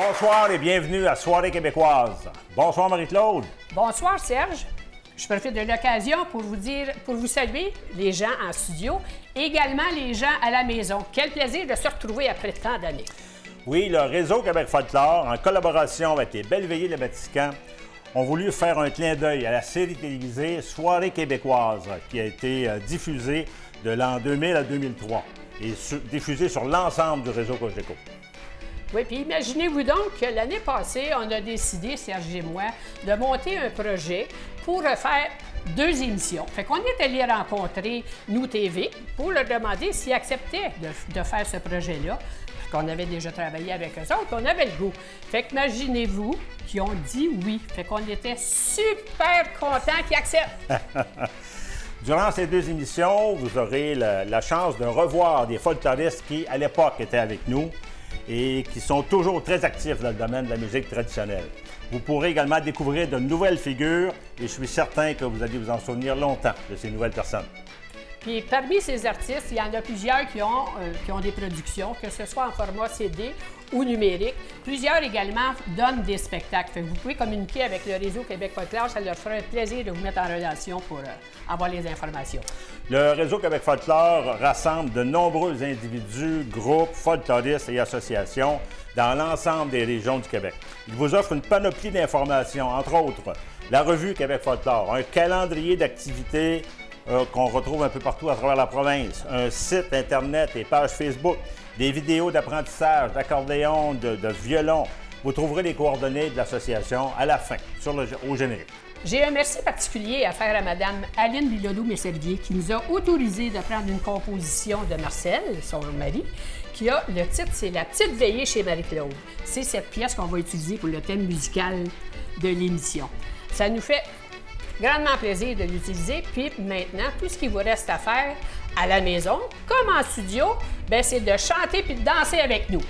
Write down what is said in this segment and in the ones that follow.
Bonsoir et bienvenue à Soirée québécoise. Bonsoir Marie-Claude. Bonsoir Serge. Je profite de l'occasion pour vous saluer, les gens en studio, et également les gens à la maison. Quel plaisir de se retrouver après tant d'années. Oui, le Réseau Québec Folklore, en collaboration avec les Belles Veillées de Batiscan, ont voulu faire un clin d'œil à la série télévisée Soirée québécoise, qui a été diffusée de l'an 2000 à 2003 et diffusée sur l'ensemble du réseau Cogeco. Oui, puis imaginez-vous donc que l'année passée, on a décidé, Serge et moi, de monter un projet pour faire 2 émissions. Fait qu'on est allé rencontrer Nous TV pour leur demander s'ils acceptaient de faire ce projet-là, parce qu'on avait déjà travaillé avec eux autres, on avait le goût. Fait qu'imaginez-vous qu'ils ont dit oui. Fait qu'on était super contents qu'ils acceptent. Durant ces 2 émissions, vous aurez la chance de revoir des folkloristes qui, à l'époque, étaient avec nous et qui sont toujours très actifs dans le domaine de la musique traditionnelle. Vous pourrez également découvrir de nouvelles figures et je suis certain que vous allez vous en souvenir longtemps de ces nouvelles personnes. Puis parmi ces artistes, il y en a plusieurs qui ont des productions, que ce soit en format CD ou numérique. Plusieurs également donnent des spectacles. Fait que vous pouvez communiquer avec le Réseau Québec Folklore. Ça leur fera un plaisir de vous mettre en relation pour avoir les informations. Le Réseau Québec Folklore rassemble de nombreux individus, groupes, folkloristes et associations dans l'ensemble des régions du Québec. Il vous offre une panoplie d'informations, entre autres la revue Québec Folklore, un calendrier d'activités qu'on retrouve un peu partout à travers la province, un site Internet et page Facebook, des vidéos d'apprentissage, d'accordéon, de violon. Vous trouverez les coordonnées de l'association à la fin, au générique. J'ai un merci particulier à faire à Mme Aline Bilodeau-Messervier qui nous a autorisé de prendre une composition de Marcel, son mari, qui a le titre, c'est La petite veillée chez Marie-Claude. C'est cette pièce qu'on va utiliser pour le thème musical de l'émission. Ça nous fait grandement plaisir de l'utiliser. Puis maintenant, tout ce qu'il vous reste à faire à la maison, comme en studio, bien, c'est de chanter puis de danser avec nous.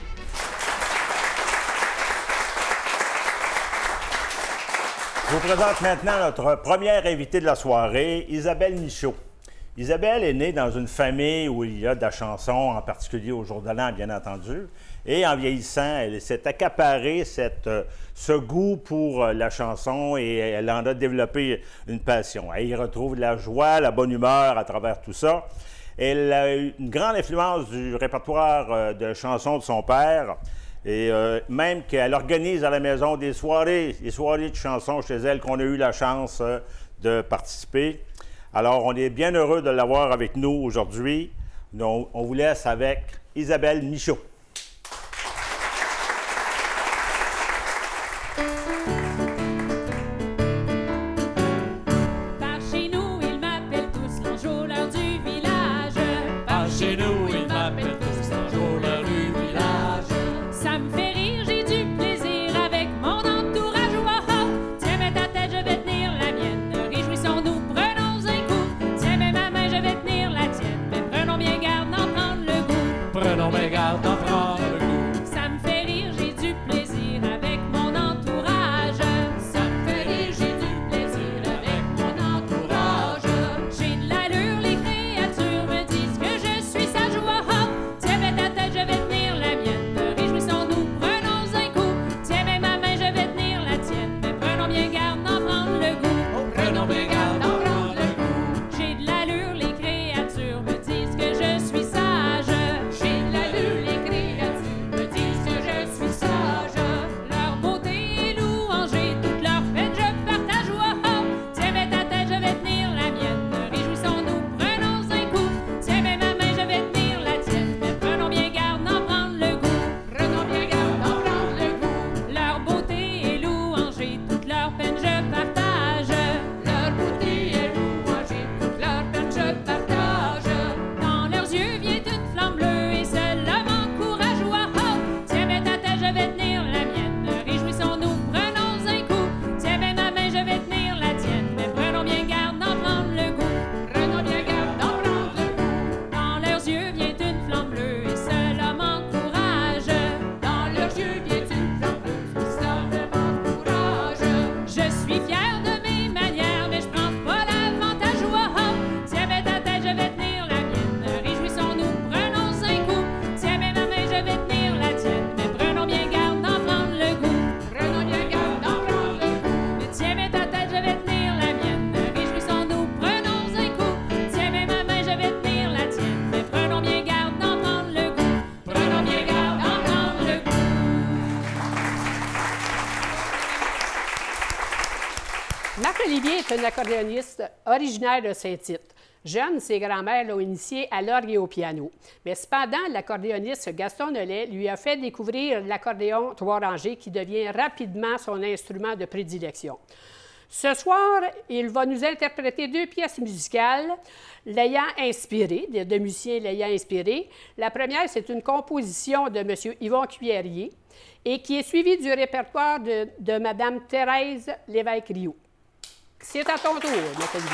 Je vous présente maintenant notre première invitée de la soirée, Isabelle Michaud. Isabelle est née dans une famille où il y a de la chanson, en particulier au jour de l'an, bien entendu. Et en vieillissant, elle s'est accaparée ce goût pour la chanson et elle en a développé une passion. Elle y retrouve la joie, la bonne humeur à travers tout ça. Elle a eu une grande influence du répertoire de chansons de son père. Et même qu'elle organise à la maison des soirées de chansons chez elle qu'on a eu la chance de participer. Alors, on est bien heureux de l'avoir avec nous aujourd'hui. Donc, on vous laisse avec Isabelle Michaud. Par chez nous, ils m'appellent tous l'enjôleur du village. Par chez nous, ils m'appellent tous l'enjôleur du village. Ça me fait rire, j'ai du plaisir avec mon entourage. Oh, oh. Tiens, mets ta tête, je vais tenir la mienne. Réjouissons-nous, prenons un coup. Tiens, mets ma main, je vais tenir la tienne. Mais prenons bien garde d'en prendre le goût. Prenons bien garde d'en prendre est un accordéoniste originaire de Saint-Tite. Jeune, ses grands-mères l'ont initié à l'orgue et au piano. Mais cependant, l'accordéoniste Gaston Nollet lui a fait découvrir l'accordéon trois-rangées qui devient rapidement son instrument de prédilection. Ce soir, il va nous interpréter 2 pièces musicales l'ayant inspiré, de musiciens l'ayant inspiré. La première, c'est une composition de M. Yvon Cuillerier et qui est suivie du répertoire de Mme Thérèse Lévesque-Rioux. C'est à ton tour, Nathalie.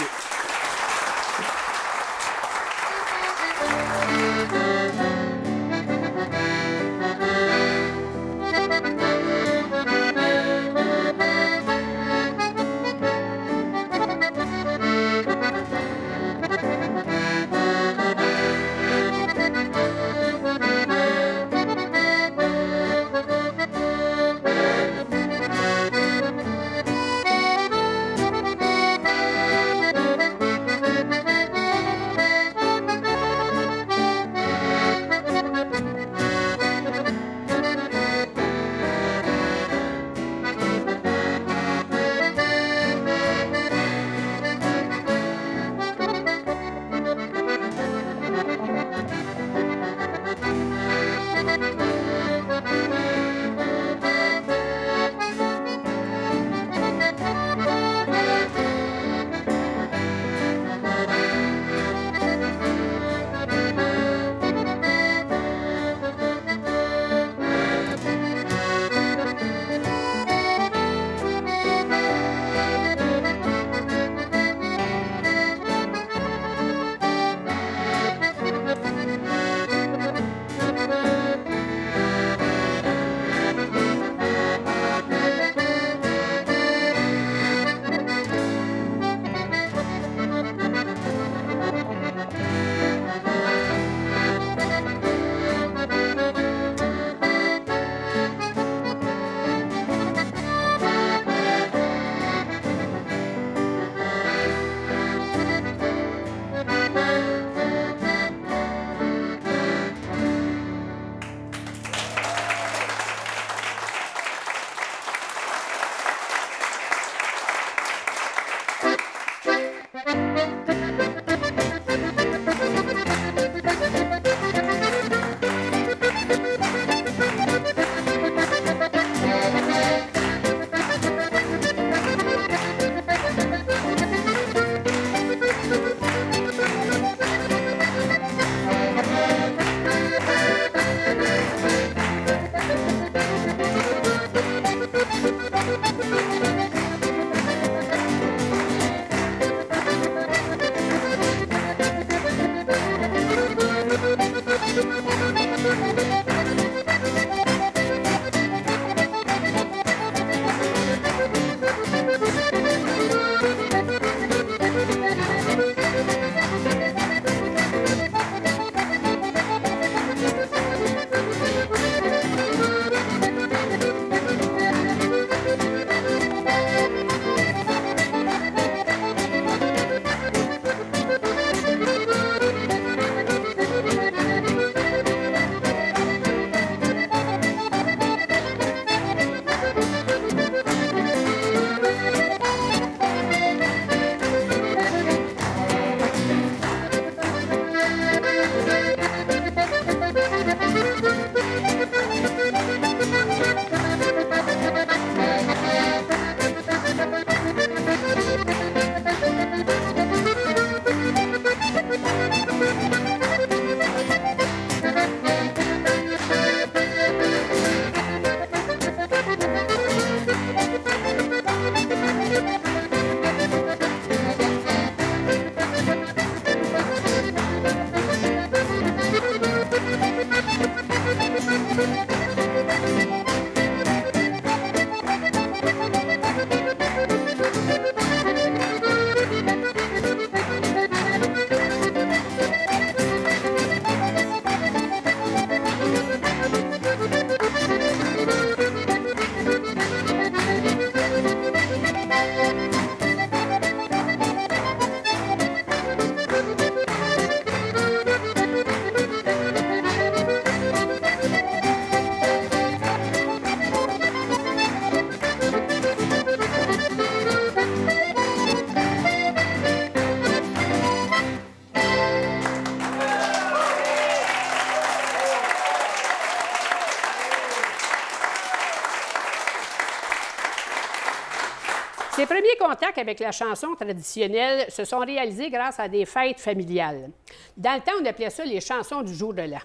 Ses premiers contacts avec la chanson traditionnelle se sont réalisés grâce à des fêtes familiales. Dans le temps, on appelait ça les chansons du jour de l'an.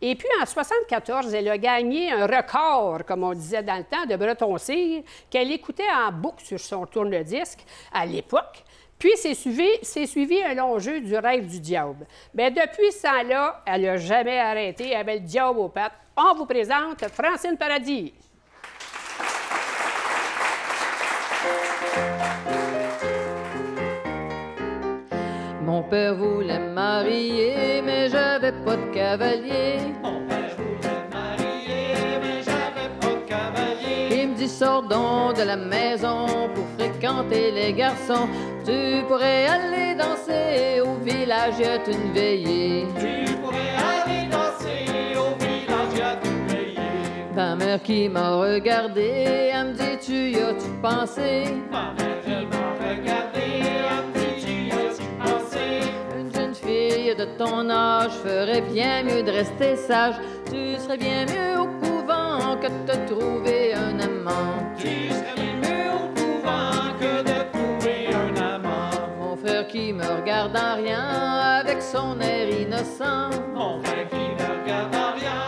Et puis, en 1974, elle a gagné un record, comme on disait dans le temps, de Breton-Cire, qu'elle écoutait en boucle sur son tourne-disque à l'époque. Puis, c'est suivi un long jeu du rêve du diable. Bien, depuis ce temps-là, elle n'a jamais arrêté. Elle avait le diable aux pattes. On vous présente Francine Paradis. Mon père voulait me marier, mais j'avais pas de cavalier. Mon père voulait me marier, mais j'avais pas de cavalier. Il me dit, sors donc de la maison pour fréquenter les garçons. Tu pourrais aller danser au village, y a une veillée. Tu pourrais aller danser au village, y a une veillée. Ma mère qui m'a regardé, elle me dit, tu y as-tu pensé? Ma mère qui m'a regardé, elle me dit, tu y as-tu pensé? Une jeune fille de ton âge ferait bien mieux de rester sage. Tu serais bien mieux au couvent que de te trouver un amant. Tu serais bien mieux au couvent que de trouver un amant. Mon frère qui me regarde en rien avec son air innocent. Mon frère qui me regarde en rien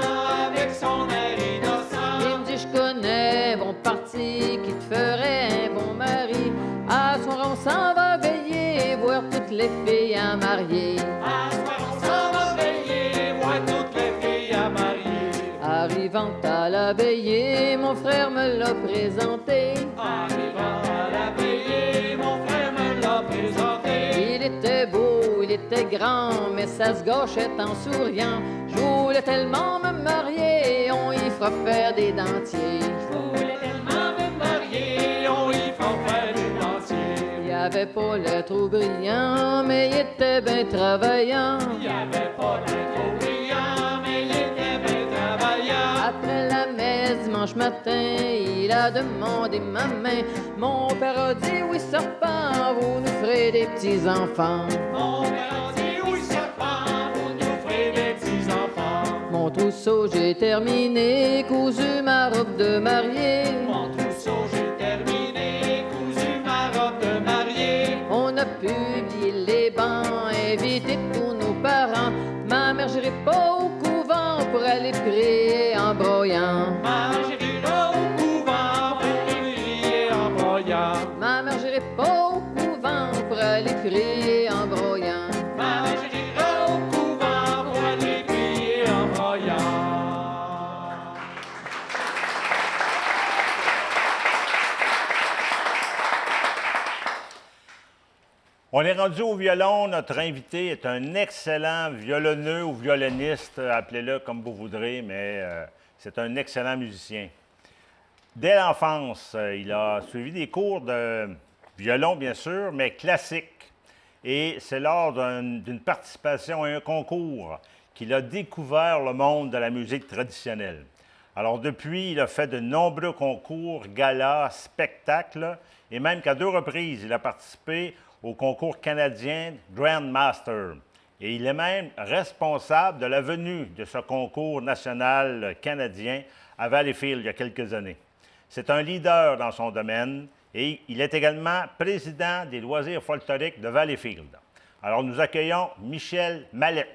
avec son air innocent. Il me dit, je connais un bon parti qui te ferait un bon mari. À soir, on s'en va veiller, voir toutes les filles à marier. À soir, on s'en va veiller, voir toutes les filles à marier. Arrivant à la veillée, mon frère me l'a présenté. Arrivant à la veillée, mon frère me l'a présenté. Il était beau, il était grand, mais ça se gâchait en souriant. Je voulais tellement me marier, on y fera faire des dentiers. Je voulais tellement me marier, on y fera faire des dentiers. Il avait pas l'air trop brillant, mais il était bien travaillant. Il y avait pas l'air trop brillant, mais il était bien travaillant. Après la messe dimanche matin, il a demandé ma main. Mon père a dit, oui, serpent, vous nous ferez des petits-enfants. Mon père a dit, oui, serpent, vous nous ferez des petits-enfants. Mon trousseau, j'ai terminé, cousu ma robe de mariée. Mon trousseau, j'ai terminé, cousu ma robe de mariée. On a publié les bancs, invité tous nos parents. Ma mère, j'irai pas au couvent pour aller prier en broyant. Ma mère, j'irai au couvent pour prier en broyant. Ma mère, j'irai pas au couvent pour aller prier en broyant. Ma mère, j'irai au couvent pour aller prier en broyant. On est rendu au violon. Notre invité est un excellent violonneux ou violoniste, appelez-le comme vous voudrez, mais c'est un excellent musicien. Dès l'enfance, il a suivi des cours de violon, bien sûr, mais classique. Et c'est lors d'une participation à un concours qu'il a découvert le monde de la musique traditionnelle. Alors depuis, il a fait de nombreux concours, galas, spectacles, et même qu'à 2 reprises, il a participé au concours canadien Grand Master. Et il est même responsable de la venue de ce concours national canadien à Valleyfield il y a quelques années. C'est un leader dans son domaine et il est également président des loisirs folkloriques de Valleyfield. Alors nous accueillons Michel Mallette.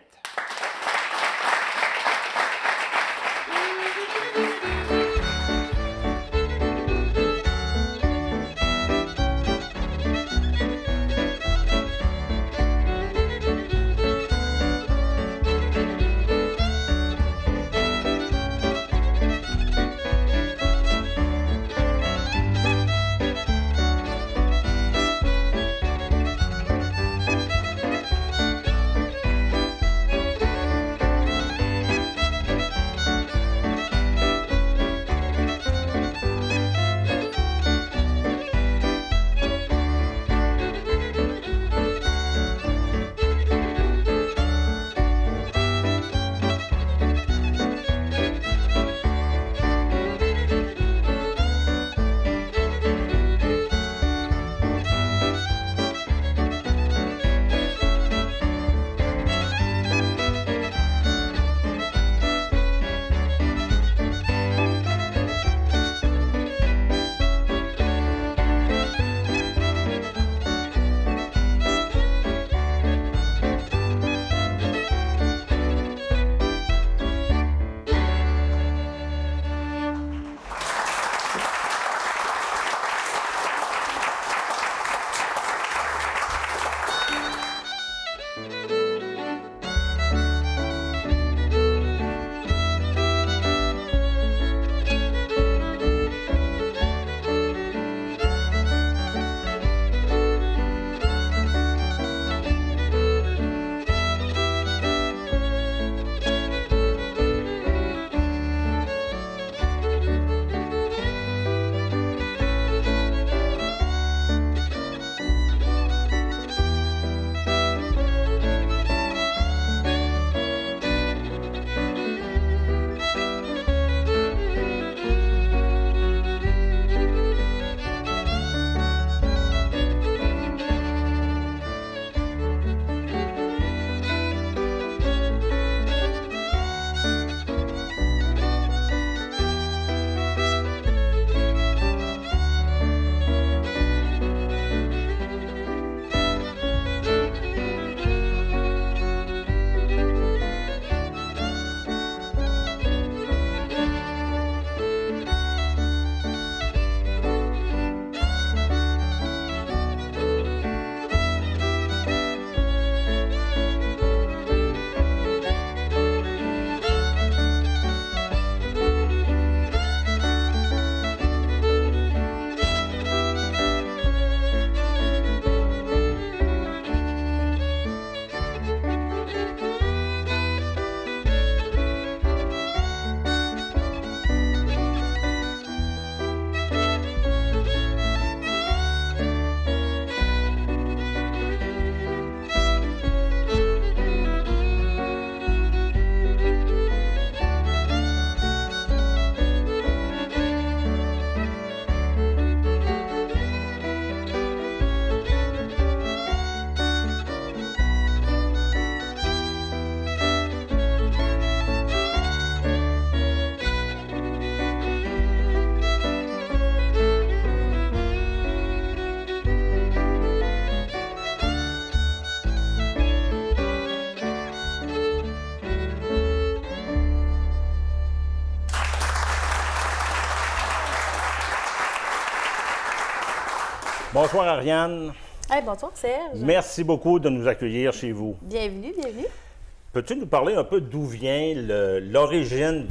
Bonsoir, Ariane. Hey, bonsoir, Serge. Merci beaucoup de nous accueillir chez vous. Bienvenue, bienvenue. Peux-tu nous parler un peu d'où vient l'origine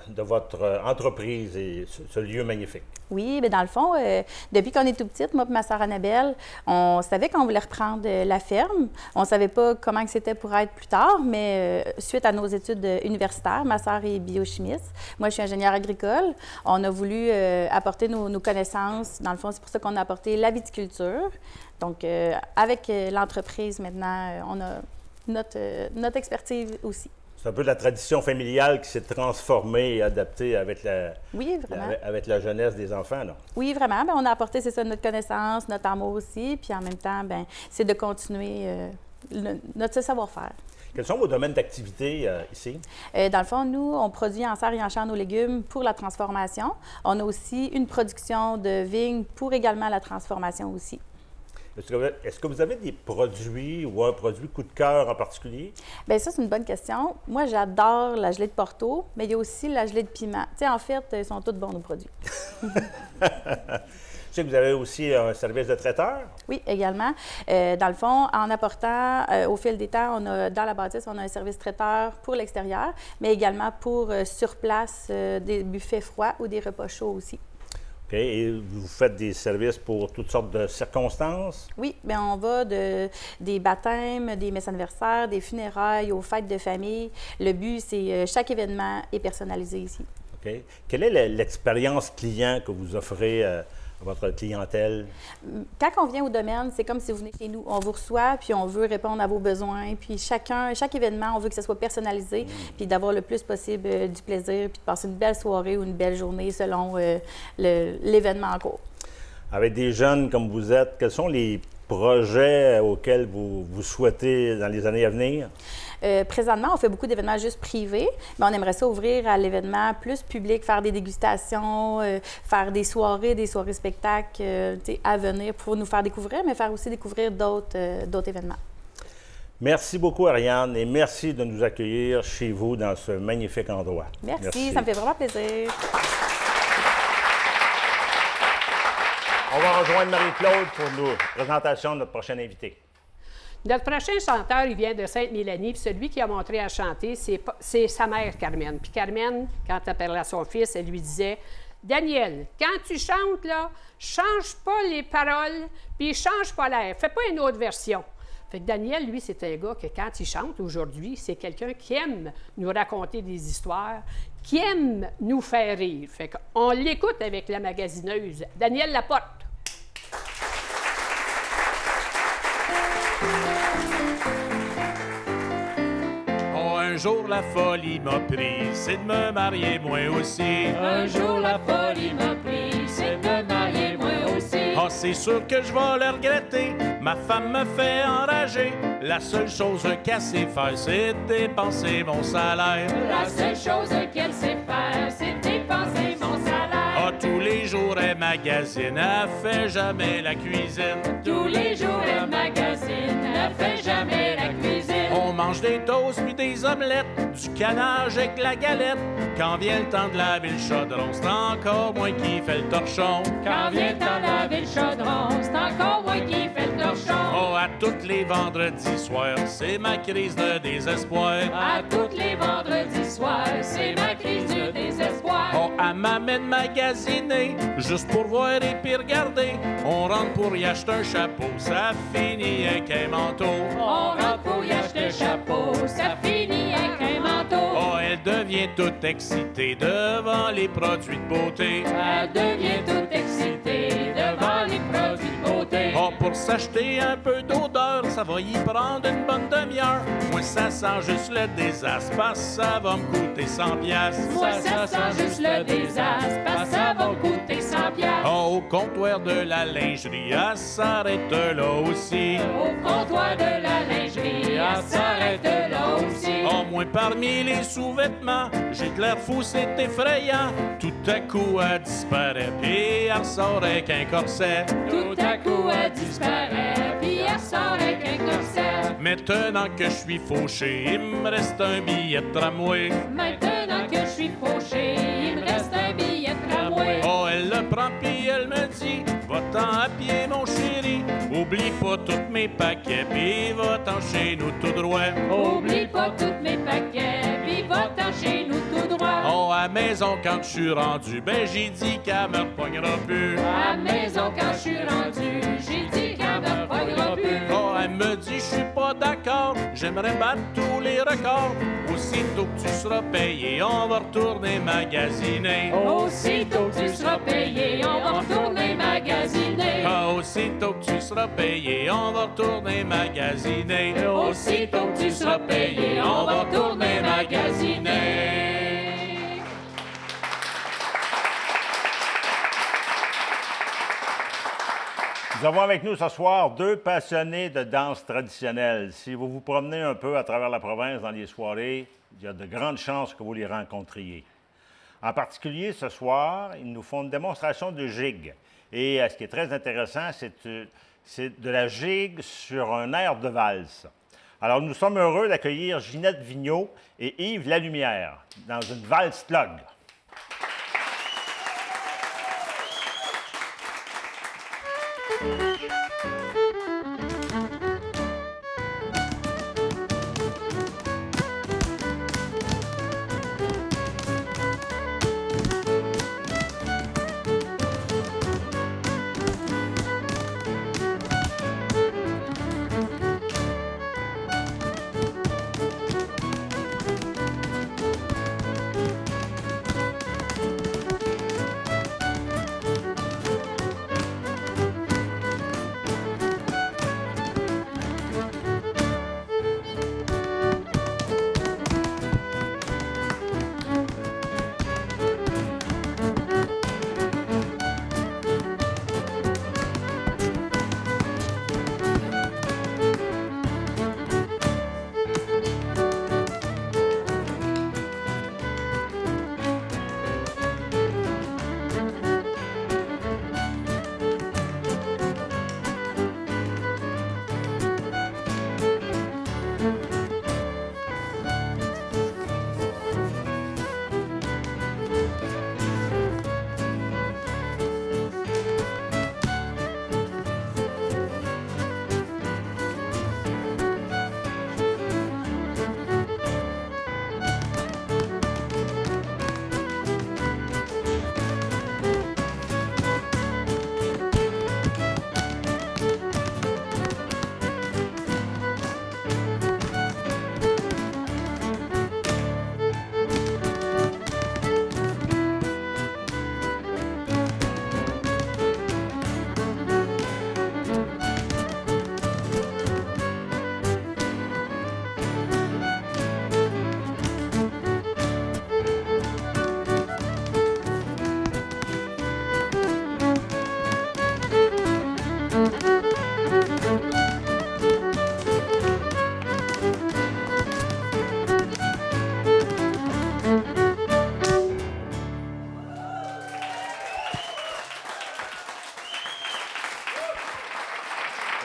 de votre entreprise et ce lieu magnifique? Oui, bien dans le fond, depuis qu'on est tout petite, moi et ma sœur Annabelle, on savait qu'on voulait reprendre la ferme. On ne savait pas comment que c'était pour être plus tard, mais suite à nos études universitaires, ma sœur est biochimiste, moi je suis ingénieure agricole, on a voulu apporter nos connaissances. Dans le fond, c'est pour ça qu'on a apporté la viticulture. Donc, avec l'entreprise maintenant, on a notre expertise aussi. C'est un peu la tradition familiale qui s'est transformée et adaptée avec Oui, vraiment. avec la jeunesse des enfants, là. Oui, vraiment. Bien, on a apporté, c'est ça, notre connaissance, notre amour aussi. Puis en même temps, bien, c'est de continuer notre savoir-faire. Quels sont vos domaines d'activité ici? Dans le fond, nous, on produit en serre et en chair nos légumes pour la transformation. On a aussi une production de vignes pour également la transformation aussi. Est-ce que vous avez des produits ou un produit coup de cœur en particulier? Bien, ça, c'est une bonne question. Moi, j'adore la gelée de Porto, mais il y a aussi la gelée de piment. Tu sais, en fait, ils sont tous bons, nos produits. Je sais que vous avez aussi un service de traiteur. Oui, également. Dans le fond, en apportant, au fil des temps, dans la bâtisse, on a un service traiteur pour l'extérieur, mais également pour sur place des buffets froids ou des repas chauds aussi. OK. Et vous faites des services pour toutes sortes de circonstances? Oui, bien, on va des baptêmes, des messes anniversaires, des funérailles, aux fêtes de famille. Le but, c'est chaque événement est personnalisé ici. OK. Quelle est l'expérience client que vous offrez à votre clientèle? Quand on vient au domaine, c'est comme si vous venez chez nous. On vous reçoit, puis on veut répondre à vos besoins. Puis chaque événement, on veut que ce soit personnalisé, puis d'avoir le plus possible du plaisir, puis de passer une belle soirée ou une belle journée selon l'événement en cours. Avec des jeunes comme vous êtes, quels sont les projets auxquels vous souhaitez dans les années à venir? Présentement, on fait beaucoup d'événements juste privés, mais on aimerait ça ouvrir à l'événement plus public, faire des dégustations, faire des soirées spectacles à venir pour nous faire découvrir, mais faire aussi découvrir d'autres événements. Merci beaucoup, Ariane, et merci de nous accueillir chez vous dans ce magnifique endroit. Merci. Ça me fait vraiment plaisir. On va rejoindre Marie-Claude pour la présentation de notre prochain invité. Notre prochain chanteur, il vient de Sainte-Mélanie, puis celui qui a montré à chanter, c'est sa mère, Carmen. Puis Carmen, quand elle parlait à son fils, elle lui disait « Daniel, quand tu chantes, là, change pas les paroles, puis change pas l'air. Fais pas une autre version. » Fait que Daniel, lui, c'est un gars que quand il chante aujourd'hui, c'est quelqu'un qui aime nous raconter des histoires, qui aime nous faire rire. Fait qu'on l'écoute avec la magasineuse Danielle Laporte. Un jour la folie m'a pris, c'est de me marier moi aussi. Un jour la folie m'a pris, c'est de me marier moi aussi. Ah, c'est sûr que je vais le regretter, ma femme me fait enrager. La seule chose qu'elle sait faire, c'est dépenser mon salaire. La seule chose qu'elle sait faire, c'est dépenser mon salaire. Ah, tous les jours elle magasine, elle fait jamais la cuisine. Tous les jours elle magasine, elle fait jamais la cuisine. On mange des toasts puis des omelettes, du canage avec la galette. Quand vient le temps de laver le chaudron, c'est encore moi qui fait le torchon. Quand vient le temps de laver le chaudron, c'est encore moi qui fait le torchon. Oh, à tous les vendredis soirs, c'est ma crise de désespoir. À tous les vendredis soirs, c'est ma crise de désespoir. Oh, elle m'amène magasiner, juste pour voir et puis regarder. On rentre pour y acheter un chapeau, ça finit avec un manteau. On rentre pour y acheter un chapeau, ça finit avec un manteau. Oh, elle devient toute excitée devant les produits de beauté. Elle devient toute excitée devant les produits de beauté. Oh, pour s'acheter un peu d'odeur, ça va y prendre une bonne demi-heure. Moi, ça sent juste le désastre, parce que ça va me coûter 100 piastres. Moi, ça sent juste le désastre, parce que ça va me coûter 100 piastres. Oh, au comptoir de la lingerie, elle s'arrête là aussi. Au comptoir de la lingerie, elle s'arrête là aussi. Oh, moi, parmi les sous-vêtements, j'ai de l'air fou, c'est effrayant. Tout à coup, elle disparaît, puis elle ressort avec un corset. Tout à coup, elle disparaît, puis elle sort avec un corset. Maintenant que je suis fauché, il me reste un billet de tramway. Maintenant que je suis fauché, il me reste un billet de tramway. Oh, elle le prend, puis elle me dit, Va-t'en à pied, mon chéri, oublie pas tous mes paquets, puis va-t'en chez nous tout droit. Oublie pas tous mes paquets, puis va-t'en chez nous tout droit. Oh, à maison, quand je suis rendu, ben j'ai dit qu'elle me repognera plus. À la maison, quand je suis rendu, j'ai dit qu'elle me repognera plus. Oh, elle me dit, je suis pas d'accord, j'aimerais battre tous les records. Aussitôt que tu seras payé, on va retourner magasiner. Aussitôt que tu seras payé, on va retourner magasiner. Ah, aussitôt que tu seras payé, on va retourner magasiner. Aussitôt que tu seras payé, on va retourner magasiner. Nous avons avec nous ce soir 2 passionnés de danse traditionnelle. Si vous vous promenez un peu à travers la province dans les soirées, il y a de grandes chances que vous les rencontriez. En particulier, ce soir, ils nous font une démonstration de gigue. Et ce qui est très intéressant, c'est de la gigue sur un air de valse. Alors, nous sommes heureux d'accueillir Ginette Vigneault et Yves Lalumière dans une valse slug.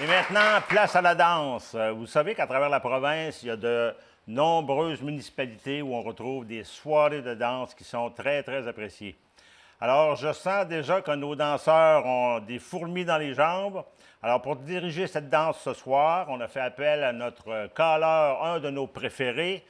Et maintenant, place à la danse. Vous savez qu'à travers la province, il y a de nombreuses municipalités où on retrouve des soirées de danse qui sont très, très appréciées. Alors, je sens déjà que nos danseurs ont des fourmis dans les jambes. Alors, pour diriger cette danse ce soir, on a fait appel à notre caleur, un de nos préférés,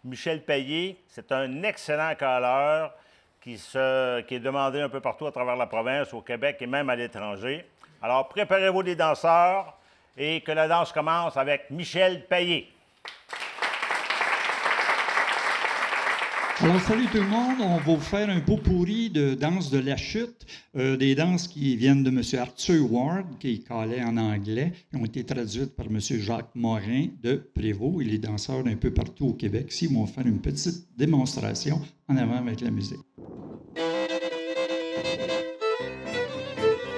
Michel Payet. C'est un excellent caleur qui est demandé un peu partout à travers la province, au Québec et même à l'étranger. Alors, préparez-vous les danseurs et que la danse commence avec Michel Payet. Alors, salut tout le monde. On va vous faire un pot pourri de danse de la chute, des danses qui viennent de M. Arthur Ward, qui calait en anglais, qui ont été traduites par M. Jacques Morin de Prévost et les danseurs d'un peu partout au Québec. Ici, ils vont faire une petite démonstration en avant avec la musique.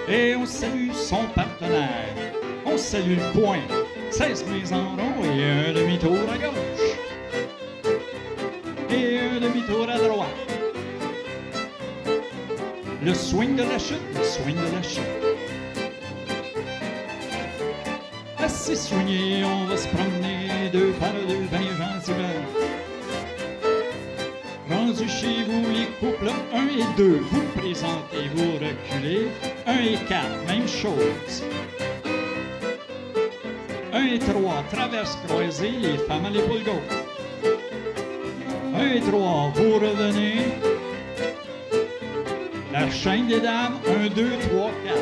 Et on salue son partenaire. On salue le coin. 16 mises en rond et un demi-tour à gauche. Et un demi-tour à droite. Le swing de la chute, le swing de la chute. Assez soigné, on va se promener deux par deux, bien gentiment. Rendu chez vous, les couples 1 et 2, vous présentez, vous reculez. 1 et 4, même chose. 1 et 3, traverse croisée, les femmes à l'épaule gauche. 1 et 3, vous revenez. La chaîne des dames, 1, 2, 3, 4.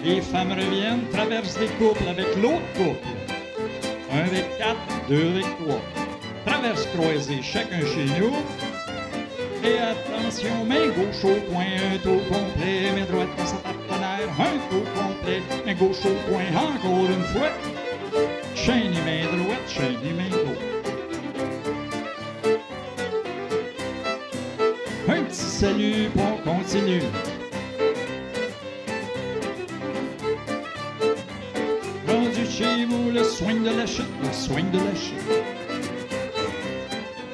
Les femmes reviennent, traversent des couples avec l'autre couple. 1 avec 4, 2 avec 3. Traverse croisée, chacun chez nous. Et attention, main gauche au coin, un tour complet, main droite à sa partenaire, un tour complet, main gauche au coin, encore une fois. Chaîne et main droite, chaîne et main gauche. Un petit salut, puis on continue. Rendu chez vous, le swing de la chute, le swing de la chute.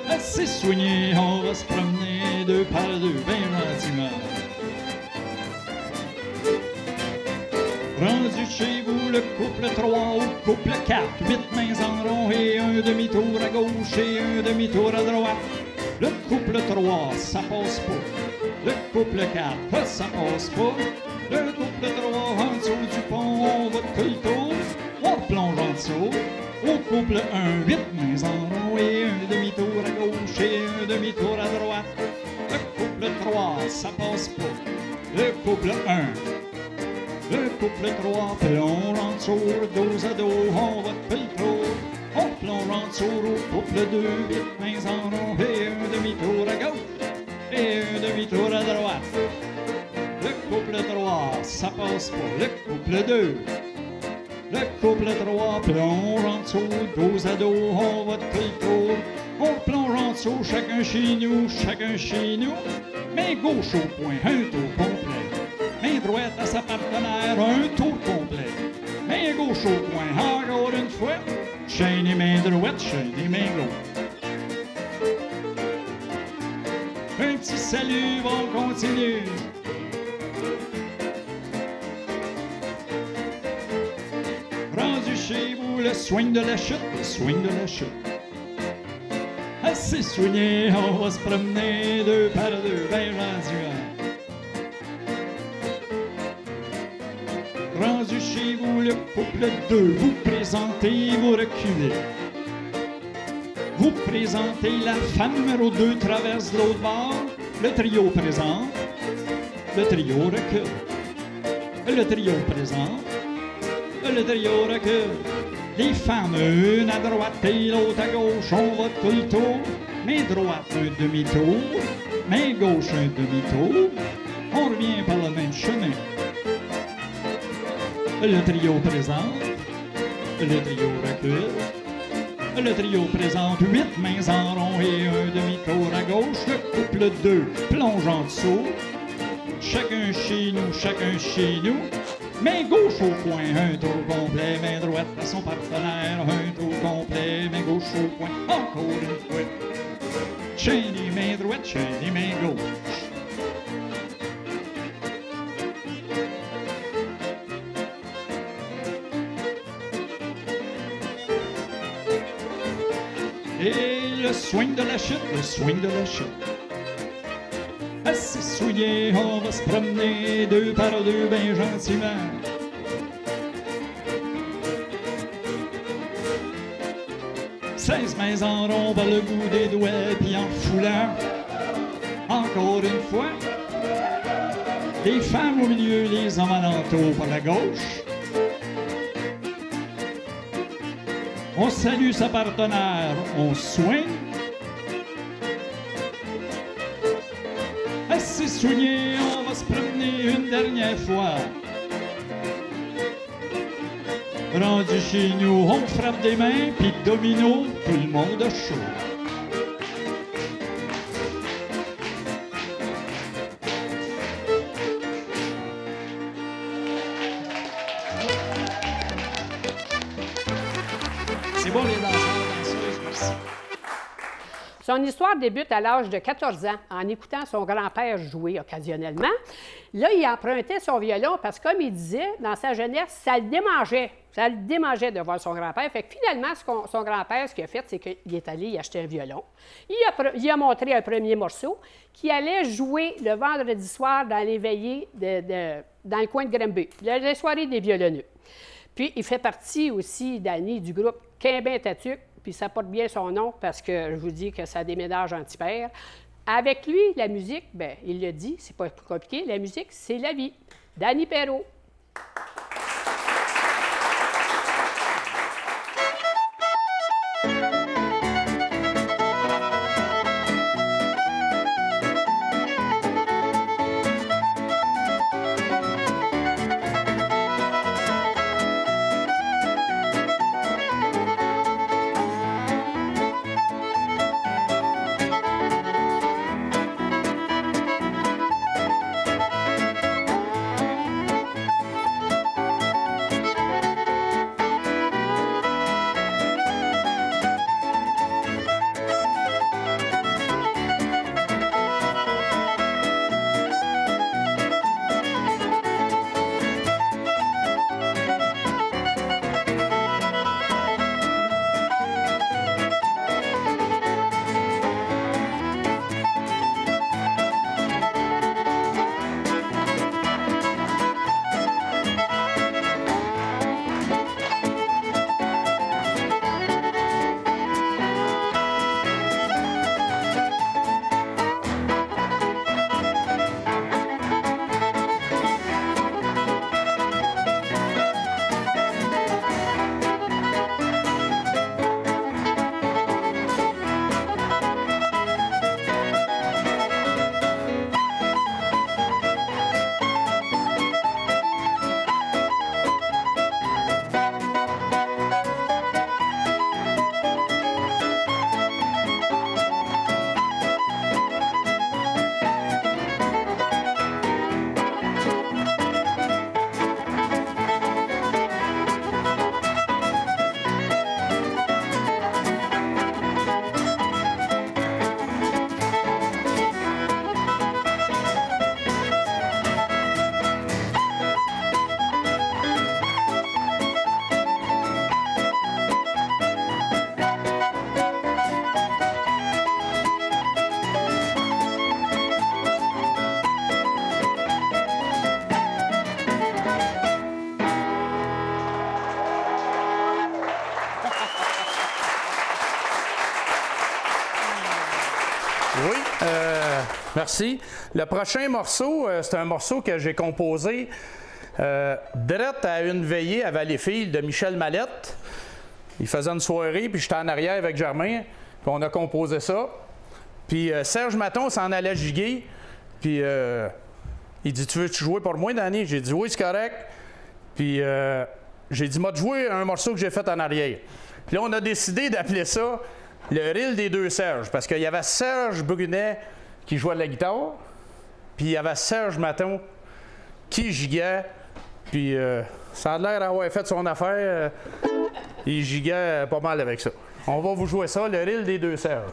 Assez soigné, on va se promener 2 par 2, bien gentiment. Rendu chez vous, le couple 3 ou couple 4, 8 mains en rond et un demi-tour à gauche et un demi-tour à droite. Le couple 3, ça passe pas. Le couple 4, ça passe pas. Le couple 3, en dessous du pont, on va tout le tour. On replonge en dessous. Au couple 1, 8 mains en rond et un demi-tour à gauche et un demi-tour à droite. Le couple 3, ça passe pas. Le couple 1. Le couple 3, plonge en dessous, dos à dos, on va tout le tour. On plonge en dessous au couple 2, 8 mains en rond et un demi-tour à gauche et un demi-tour à droite. Le couple 3, ça passe pas. Le couple 2. Le couple 3 plonge en dessous, dos à dos, on va tout le tour. On plonge en dessous, chacun chez nous, chacun chez nous. Main gauche au point, un tour complet. Main droite à sa partenaire, un tour complet. Main gauche au point, encore une fois. Chaîne et main droite, chaîne et main gauche. Un petit salut, on continue. Rendu chez vous, le swing de la chute, le swing de la chute. Assez soigné, on va se promener 2 par 2, bien gentiment. Rendu chez vous, le couple 2, vous présentez, vous reculez. Vous présentez la femme numéro 2, traverse l'autre bord. Le trio présente. Le trio recule. Le trio présente. Le trio recule. Les femmes, une à droite et l'autre à gauche, on va tout le tour. Main droite, un demi-tour. Main gauche, un demi-tour. On revient par le même chemin. Le trio présente. Le trio recule. Le trio présente 8 mains en rond et un demi-tour à gauche. Le couple 2 plonge en dessous. Chacun chez nous, chacun chez nous. Main gauche au coin, un tour complet. Main droite à son partenaire, un tour complet. Main gauche au coin, encore une fois. Chaîne et main droite, chaîne et main gauche. Et le swing de la chute, le swing de la chute. Assez souillé, on va se promener 2 par 2, bien gentiment. « 16 mains en rond par le bout des doigts, puis en foulant. Encore une fois. Les femmes au milieu, les hommes alentours par la gauche. On salue sa partenaire, on swing. Assez soigné, on va se promener une dernière fois. Rendu chez nous, on frappe des mains, puis domino, tout le monde a chaud. C'est bon les danseurs, danseuses, merci. Son histoire débute à l'âge de 14 ans en écoutant son grand-père jouer occasionnellement. Là, il empruntait son violon parce que, comme il disait, dans sa jeunesse, ça le démangeait Ça le démangeait de voir son grand-père. Fait que finalement, son grand-père, ce qu'il a fait, c'est qu'il est allé y acheter un violon. Il a montré un premier morceau qui allait jouer le vendredi soir dans les veillées dans le coin de Granby, les soirées des violonneux. Puis, il fait partie aussi, Danny, du groupe Quimbin Tatuc, puis ça porte bien son nom parce que je vous dis que ça déménage en petit père. Avec lui, la musique, bien, il le dit, c'est pas plus compliqué, la musique, c'est la vie. Danny Perrault. Oui, merci. Le prochain morceau, c'est un morceau que j'ai composé direct à une veillée à Valleyfield de Michel Mallette. Il faisait une soirée, puis j'étais en arrière avec Germain, puis on a composé ça. Puis Serge Maton s'en allait giguer, puis il dit « Tu veux-tu jouer pour moi, Danny? » J'ai dit « Oui, c'est correct. » Puis j'ai dit « Moi, de jouer un morceau que j'ai fait en arrière. » Puis là, on a décidé d'appeler ça le Reel des deux Serges, parce qu'il y avait Serge Brunet qui jouait de la guitare, puis il y avait Serge Maton qui giguait, puis ça a l'air d'avoir fait son affaire. Il giguait pas mal avec ça. On va vous jouer ça, le Reel des deux Serges.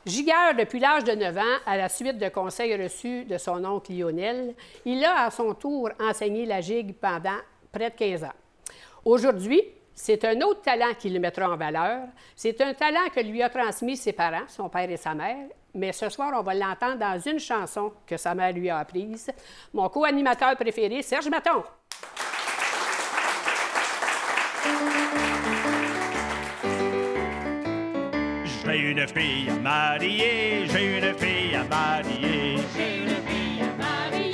Gigueur depuis l'âge de 9 ans, à la suite de conseils reçus de son oncle Lionel, il a à son tour enseigné la gigue pendant près de 15 ans. Aujourd'hui, c'est un autre talent qui le mettra en valeur. C'est un talent que lui a transmis ses parents, son père et sa mère. Mais ce soir, on va l'entendre dans une chanson que sa mère lui a apprise. Mon co-animateur préféré, Serge Maton. J'ai une fille à marier, j'ai une fille à marier. J'ai une fille à marier,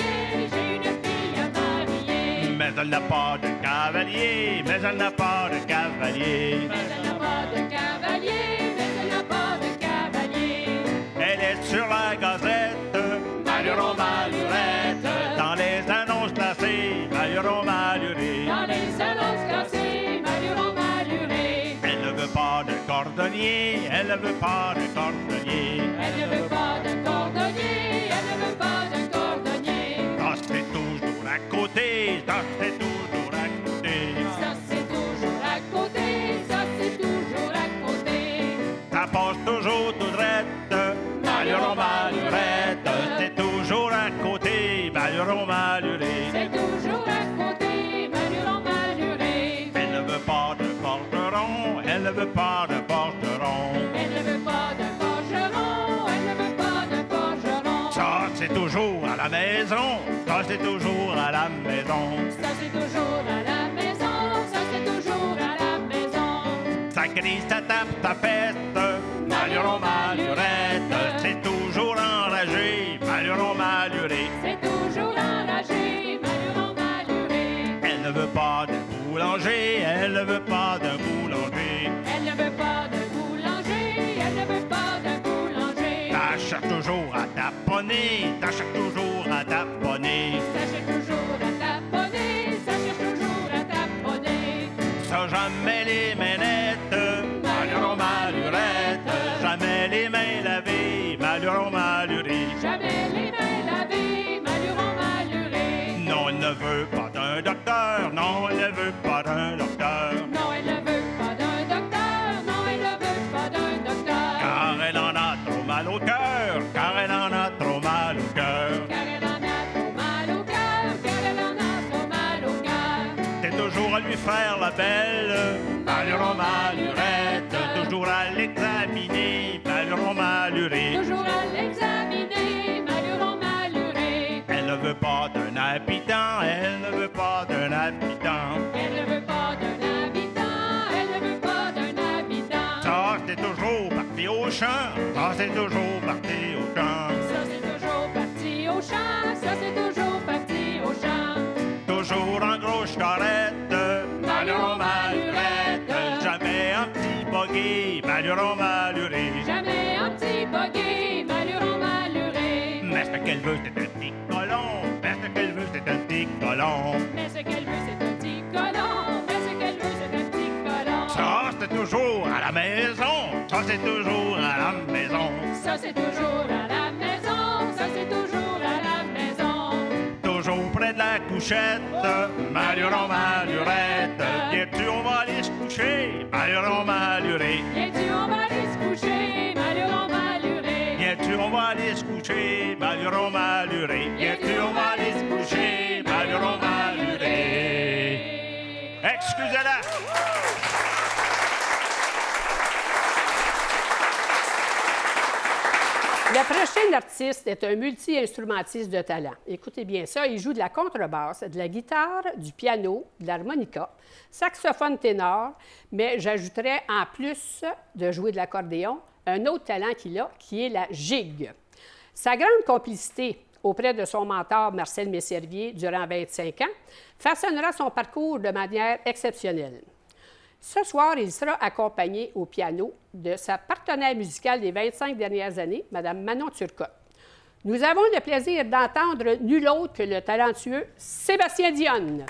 j'ai une fille à marier. Mais elle n'a pas de cavalier, mais elle n'a pas de cavalier. Mais elle n'a pas de cavalier, mais elle n'a pas de cavalier. Elle est sur la gazette, Maluron Malurette. Dans les annonces classées, Maluron Maluré. Dans les annonces classées, Maluron Maluré. Elle ne veut pas de cordonnier, elle ne veut pas de cordonnier. Elle ne veut pas de cordonnier, elle ne veut pas de cordonnier. Ça c'est toujours à côté, ça c'est toujours à côté. Ça c'est toujours à côté, ça c'est toujours à côté. Ça passe toujours tout droit, Maluron Malurette. C'est toujours à côté, Maluron Maluré. C'est toujours à côté, Maluron Maluré. Elle ne veut pas de forgeron, elle ne veut pas de forgeron. Elle ne veut pas de forgeron, elle ne veut pas de forgeron. Ça c'est toujours à la maison, ça c'est toujours à la maison. Ça c'est toujours à la maison, ça c'est toujours à la maison. Ça crie, ça tape, ça peste, Maluron Malurette. C'est toujours enragé, Maluron Maluré. C'est toujours enragé, Maluron Maluré. Elle ne veut pas de boulanger, elle ne veut pas de boulanger. Elle ne veut pas de boulanger, elle ne veut pas de boulanger. Ça cherche toujours à taponner, ça cherche toujours à taponner. Ça cherche toujours à taponner, ça cherche toujours à taponner. Ça jamais les mains nettes, Maluron Malurette. Jamais les mains lavées, Maluron Maluré. Jamais les mains lavées, Maluron Maluré. Non, elle ne veut pas d'un docteur, non, elle ne veut pas d'un docteur. Non, elle ne veut pas d'un docteur, non, elle ne veut pas d'un docteur. Car elle en a trop mal au cœur, car elle en a trop mal au cœur. Car elle en a trop mal au cœur, car elle en a trop mal au cœur. C'est toujours à lui faire la belle, Maluron Malurette. Toujours à l'examiner, Maluron Maluré. Toujours à l'examiner, Maluron Maluré. Elle ne veut pas d'un habitant, elle ne veut pas d'un habitant. Elle ne veut pas d'un habitant, elle ne veut pas d'un habitant. Ça, c'est toujours parti au champ, ça, c'est toujours parti au champ. Ça c'est toujours parti au champ, ça c'est toujours parti au champ. Toujours en grosse charrette, Maluron Malurette. Jamais un petit buggy, Maluron Maluré. Jamais un petit buggy, Maluron Maluré. Mais ce qu'elle veut, c'est un petit colon. Mais ce qu'elle veut, c'est un petit colon. Mais ce qu'elle veut, c'est un petit colon. Mais ce qu'elle veut, c'est un petit colon. Ça, c'est toujours à la maison. Ça, c'est toujours à la maison. Ça c'est toujours à la maison. Ça c'est toujours à la maison. Toujours près de la couchette, Maluron Malurette. Viens-tu, on va aller se coucher, Maluron Maluré. Viens-tu, on va aller se coucher, Maluron Maluré. Viens-tu, on va aller se coucher, Maluron Maluré. Viens-tu, on va aller se coucher, Maluron Maluré. Excusez-la. Le prochain artiste est un multi-instrumentiste de talent. Écoutez bien ça, il joue de la contrebasse, de la guitare, du piano, de l'harmonica, saxophone ténor, mais j'ajouterais en plus de jouer de l'accordéon, un autre talent qu'il a, qui est la gigue. Sa grande complicité auprès de son mentor Marcel Messervier durant 25 ans façonnera son parcours de manière exceptionnelle. Ce soir, il sera accompagné au piano de sa partenaire musicale des 25 dernières années, Mme Manon Turcotte. Nous avons le plaisir d'entendre nul autre que le talentueux Sébastien Dionne.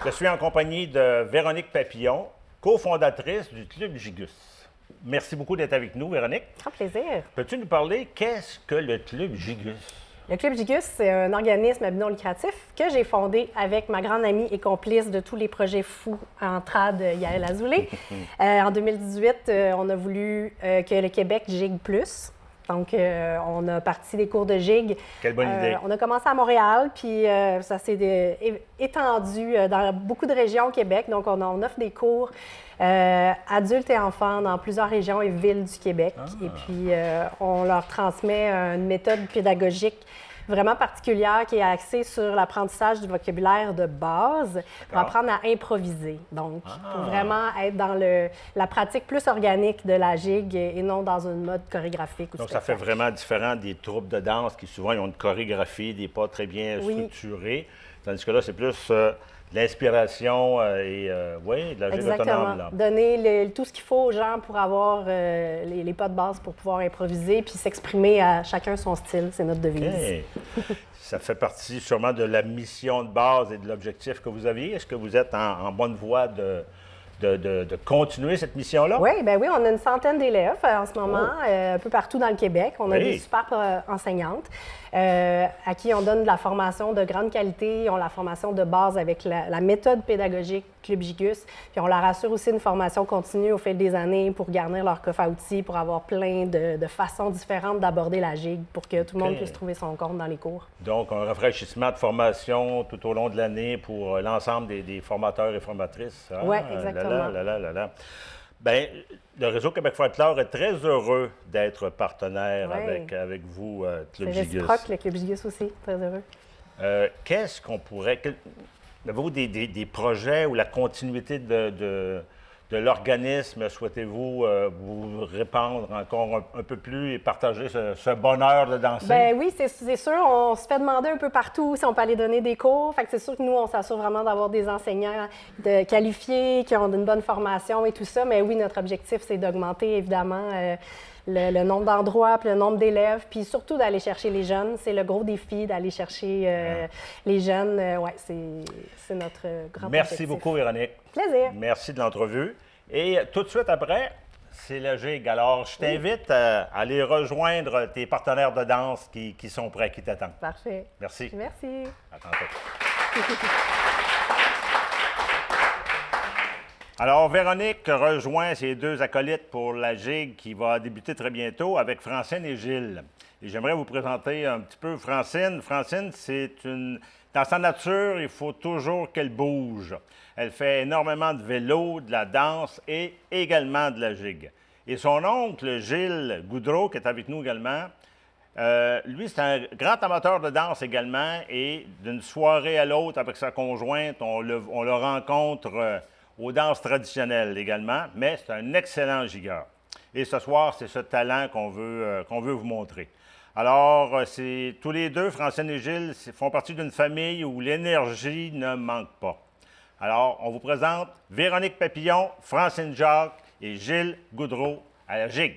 Je suis en compagnie de Véronique Papillon, cofondatrice du Club Gigus. Merci beaucoup d'être avec nous, Véronique. Grand plaisir. Peux-tu nous parler, qu'est-ce que le Club Gigus? Le Club Gigus, c'est un organisme à but non lucratif que j'ai fondé avec ma grande amie et complice de tous les projets fous en trad, Yael Azoulay. En 2018, on a voulu que le Québec gigue plus. Donc, on a parti des cours de gigue. Quelle bonne idée. On a commencé à Montréal, puis ça s'est étendu dans beaucoup de régions au Québec. Donc, on offre des cours adultes et enfants dans plusieurs régions et villes du Québec. Et puis, on leur transmet une méthode pédagogique vraiment particulière qui est axée sur l'apprentissage du vocabulaire de base pour apprendre à improviser. Donc, pour vraiment être dans la pratique plus organique de la gigue et non dans une mode chorégraphique. Donc, ça fait vraiment différent des troupes de danse qui souvent ils ont une chorégraphie, des pas très bien structurés. Tandis que là, c'est plus de l'inspiration et de la gigue autonome. Là. Donner tout ce qu'il faut aux gens pour avoir les pas de base pour pouvoir improviser puis s'exprimer à chacun son style. C'est notre devise. Okay. Ça fait partie sûrement de la mission de base et de l'objectif que vous aviez. Est-ce que vous êtes en bonne voie de continuer cette mission-là? Oui, on a une centaine d'élèves en ce moment, un peu partout dans le Québec. On a des super enseignantes à qui on donne de la formation de grande qualité. Ils ont la formation de base avec la méthode pédagogique Club Gigus. Puis on leur assure aussi une formation continue au fil des années pour garnir leur coffre à outils, pour avoir plein de façons différentes d'aborder la gigue pour que tout le monde puisse trouver son compte dans les cours. Donc, un rafraîchissement de formation tout au long de l'année pour l'ensemble des formateurs et formatrices. Oui, exactement. Bien, le Réseau Québec Folklore est très heureux d'être partenaire avec vous, Club Gigus. C'est réciproque, le Club Gigus aussi, très heureux. Qu'est-ce qu'on pourrait... Avez-vous des projets ou la continuité de l'organisme, souhaitez-vous vous répandre encore un peu plus et partager ce bonheur de danser? Bien oui, c'est sûr. On se fait demander un peu partout si on peut aller donner des cours. Fait que c'est sûr que nous, on s'assure vraiment d'avoir des enseignants qualifiés, qui ont une bonne formation et tout ça. Mais oui, notre objectif, c'est d'augmenter, évidemment, le nombre d'endroits, puis le nombre d'élèves, puis surtout d'aller chercher les jeunes. C'est le gros défi, d'aller chercher les jeunes. C'est notre grand objectif. Merci beaucoup, Véronique. Plaisir. Merci de l'entrevue. Et tout de suite après, c'est la gigue. Alors, je t'invite à aller rejoindre tes partenaires de danse qui sont prêts, qui t'attendent. Parfait. Merci. Merci. À tantôt. Alors, Véronique rejoint ses deux acolytes pour la gigue qui va débuter très bientôt avec Francine et Gilles. Et j'aimerais vous présenter un petit peu Francine. Francine, dans sa nature, il faut toujours qu'elle bouge. Elle fait énormément de vélo, de la danse et également de la gigue. Et son oncle, Gilles Goudreau, qui est avec nous également, lui, c'est un grand amateur de danse également. Et d'une soirée à l'autre avec sa conjointe, on le rencontre aux danses traditionnelles également, mais c'est un excellent gigueur. Et ce soir, c'est ce talent qu'on veut vous montrer. Alors, tous les deux, Francine et Gilles, font partie d'une famille où l'énergie ne manque pas. Alors, on vous présente Véronique Papillon, Francine Jacques et Gilles Goudreau à la gigue.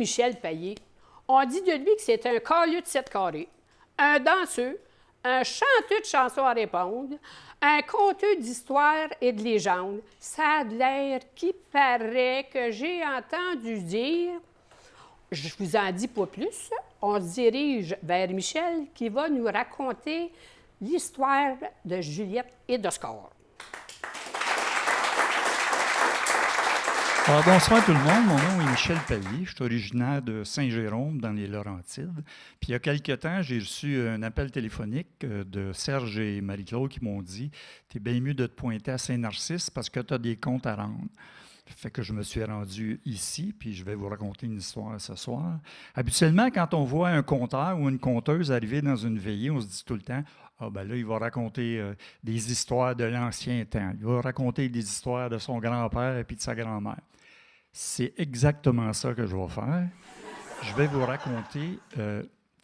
Michel Payé. On dit de lui que c'est un caillou de 7 carrés, un danseux, un chanteux de chansons à répondre, un conteur d'histoires et de légendes. Ça a de l'air qui paraît que j'ai entendu dire. Je vous en dis pas plus. On se dirige vers Michel qui va nous raconter l'histoire de Juliette et d'Oscar. Alors, bonsoir tout le monde, mon nom est Michel Payé, je suis originaire de Saint-Jérôme dans les Laurentides. Puis il y a quelque temps, j'ai reçu un appel téléphonique de Serge et Marie-Claude qui m'ont dit « T'es bien mieux de te pointer à Saint-Narcisse parce que tu as des comptes à rendre ». Fait que je me suis rendu ici, puis je vais vous raconter une histoire ce soir. Habituellement, quand on voit un conteur ou une conteuse arriver dans une veillée, on se dit tout le temps « Ah ben là, il va raconter des histoires de l'ancien temps. Il va raconter des histoires de son grand-père et puis de sa grand-mère. » C'est exactement ça que je vais faire. Je vais vous raconter